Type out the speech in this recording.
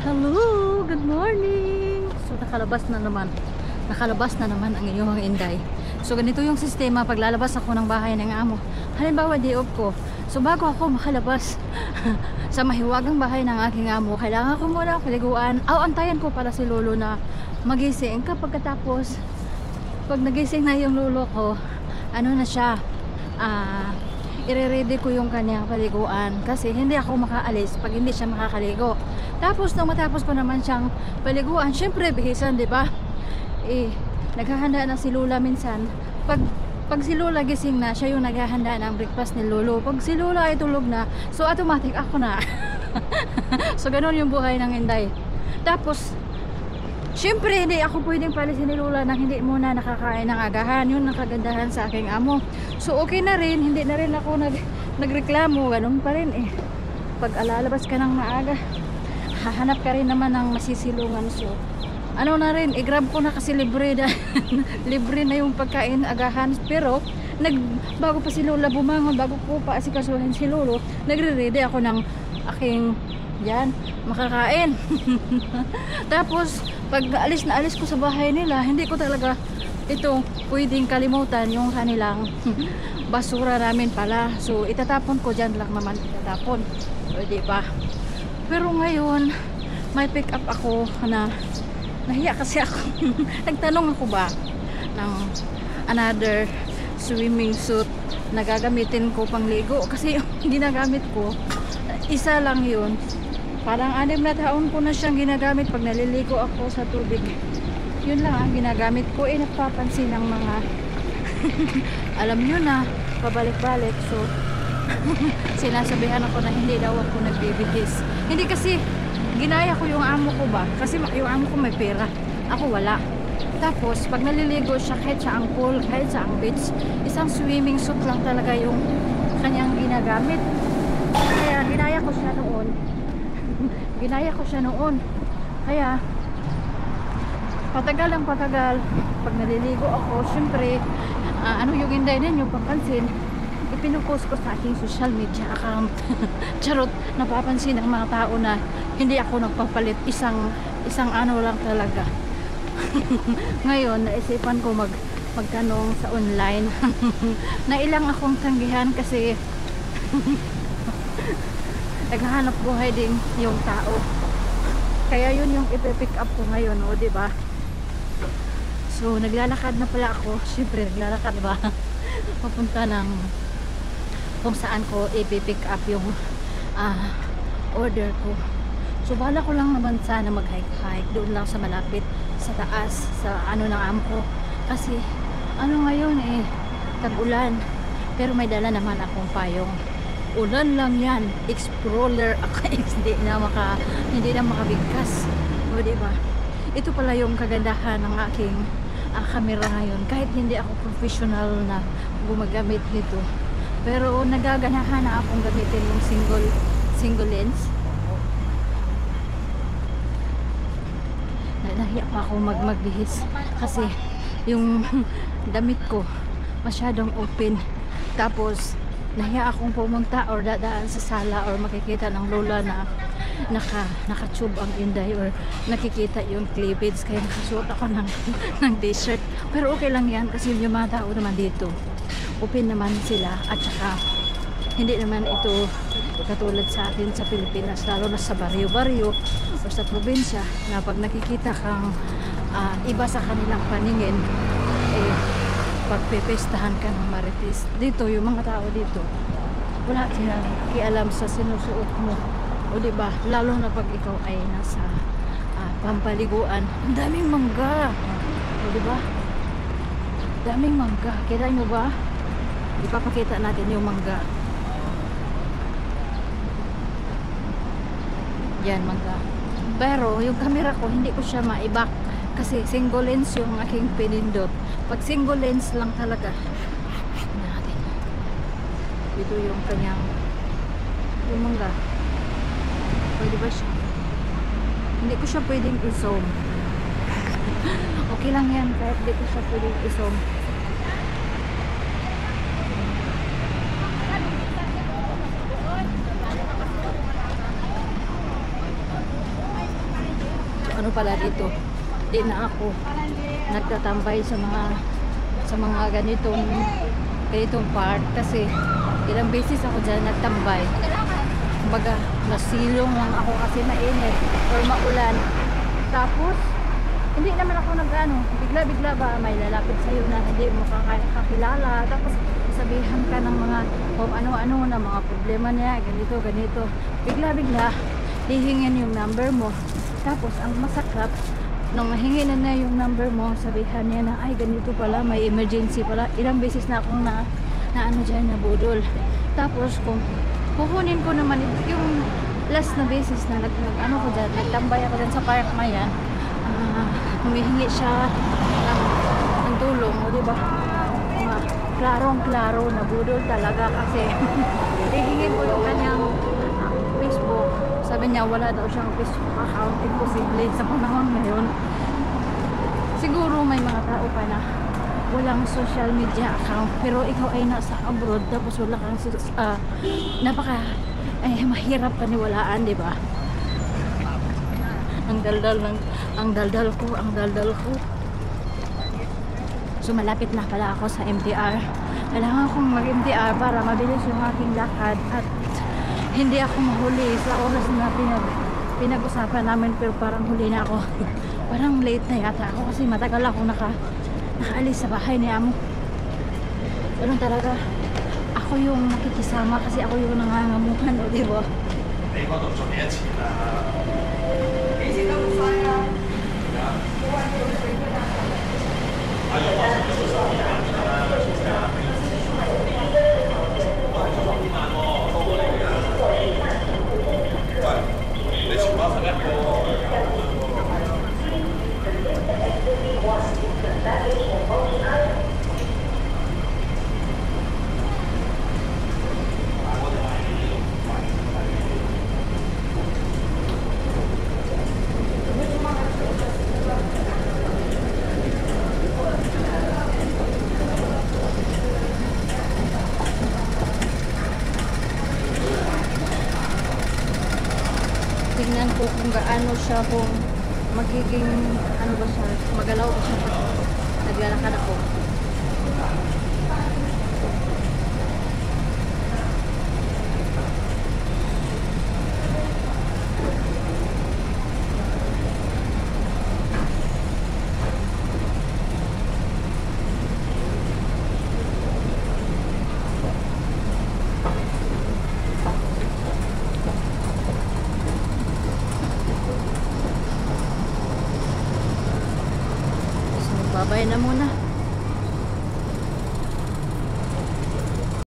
Hello, good morning. So nakalabas na naman. Nakalabas na naman ang iyong inday. So ganito yung sistema pag lalabas ako ng bahay ng amo. Halimbawa day off ko. So bago ako makalabas sa mahiwagang bahay ng aking amo, kailangan ko muna paliguan. Antayan ko para si lolo na magising. Kapag katapos, pag nagising na yung lolo ko, ano na siya, ire-ready ko yung kanyang paliguan kasi hindi ako makaalis pag hindi siya makakaligo. Tapos nung matapos ko naman siyang paliguan, syempre bihisan, di ba? Naghahanda na si Lola minsan. Pag si Lola gising na, siya yung naghahanda ng breakfast ni Lolo. Pag si Lola ay tulog na, so automatic ako na. So ganun yung buhay ng Inday. Tapos syempre, hindi ako pwedeng palisin ni Lola nang hindi muna nakakain ng agahan. Yun ang kagandahan sa aking amo. So okay na rin, hindi na rin ako nagreklamo. Ganun pa rin eh. Pag alalabas ka ng maaga, hahanap ka rin naman ng masisilungan. So ano na rin, i-grab ko na kasi libre na. Libre na yung pagkain agahan. Pero bago pa si Lola bumangon, bago ko pa asikasuhin si Lolo, nagre-ready ako ng aking makakain. Tapos pag alis na alis ko sa bahay nila, hindi ko talaga ito pwedeng kalimutan yung kanilang basura namin pala. So itatapon ko dyan lang naman, itatapon. O diba? Pero ngayon may pick up ako na nahiya kasi ako. Nagtanong ako ba ng another swimming suit na gagamitin ko pang ligo, kasi yung ginagamit ko isa lang yun. Parang 6 na taon ko na siyang ginagamit pag naliligo ako sa tubig. Yun lang ang ginagamit ko. Napapansin ng mga alam nyo na, pabalik-balik. So sinasabihan ako na hindi daw ako nagbibihis. Hindi kasi ginaya ko yung amo ko ba, kasi yung amo ko may pera, ako wala. Tapos pag naliligo siya, kahit sa ang pool, kahit sa ang beach, isang swimming suit lang talaga yung kanyang ginagamit. Kaya ginaya ko siya noon. Kaya patagal ang patagal, pag naliligo ako, syempre ano yung Inday ninyo papansin, ipinupost ko sa aking social media account. Charot, napapansin ng mga tao na hindi ako nagpapalit, isang ano lang talaga. Ngayon naisipan ko magtanong sa online. Na ilang akong tanggihan kasi naghahanap buhay din yung tao. Kaya yun yung ipipick up ko ngayon, o diba? So naglalakad na pala ako. Siyempre naglalakad ba? Papunta ng kung saan ko ipipick up yung order ko. So bala ko lang naman sana mag-hike doon lang sa malapit sa taas sa ano ng amo ko, kasi ano ngayon tag-ulan, pero may dala naman akong payong. Ulan lang yan, explorer ako. hindi na makabigkas, o diba? Ito pala yung kagandahan ng aking camera ngayon, kahit hindi ako professional na gumagamit nito, pero nagaganahan na akong gamitin yung single lens. Nahiya pa ako magbihis kasi yung damit ko masyadong open. Tapos nahiya akong pumunta or dadaan sa sala or makikita ng lola na naka-tube ang Inday or nakikita yung cleavage, kaya nakasuot ako ng t-shirt. Pero okay lang yan kasi yung mga tao naman dito open naman sila, at saka hindi naman ito katulad sa atin sa Pilipinas, lalo na sa baryo-baryo o sa probinsya, na pag nakikita kang iba sa kanilang paningin, pagpipestahan ka ng marites. Dito yung mga tao dito wala silang kialam sa sinusuot mo, o diba? Lalo na pag ikaw ay nasa pampaliguan. Ang daming mangga, o diba? Daming mangga, kita nyo ba? Ipapakita natin yung mangga. Yan, mangga. Pero yung camera ko hindi ko siya maibak kasi single lens yung aking pinindot. Pag single lens lang talaga natin. Ito yung kanyang yung mangga. Pwede ba siya? Hindi ko siya pwedeng i-zoom. Okay lang yan kahit hindi ko siya pwedeng i-zoom. ano pala dito, di na ako nagtatambay sa mga ganitong part kasi ilang beses ako dyan nagtambay. Kumbaga nasilong lang ako kasi mainit or maulan. Tapos hindi naman ako nag-ano, bigla-bigla ba may lalapit sa'yo na hindi mo kakilala, tapos sabihan ka ng mga kung ano-ano na mga problema niya, ganito bigla-bigla hihingin yung number mo. Tapos ang masakap nung mahingi na yung number mo, sabihan niya na ay ganito pala, may emergency pala. Ilang beses na akong na ano dyan, nabudol. Tapos kung kukunin ko naman yung last na beses na ano ko dyan, nagtambay ako dyan sa park Mayan, humihingi siya ng tulong, o diba, klarong-klaro, nabudol talaga kasi hihingin ko yung kanyang Facebook. Sabi niya wala daw siyang Facebook account, imposible sa panahon ngayon. Siguro may mga tao pa na walang social media account, pero ikaw ay nasa abroad tapos wala kang mahirap paniwalaan, di ba? Ang daldal ko. So malapit na pala ako sa MTR. Kailangan kong mag-MTR para mabilis yung aking lakad at hindi ako mahuli sa oras na pinag-usapan namin, pero parang huli na ako. Parang late na yata ako kasi matagal ako nakaalis sa bahay ni Amo. Ganun talaga. Ako yung nakikisama kasi ako yung nangangamuhan, o diba? Tingnan ko kung gaano siya, kung magiging ano ba siya, magalaw ba siya pag naglalakad ako. Babay na muna.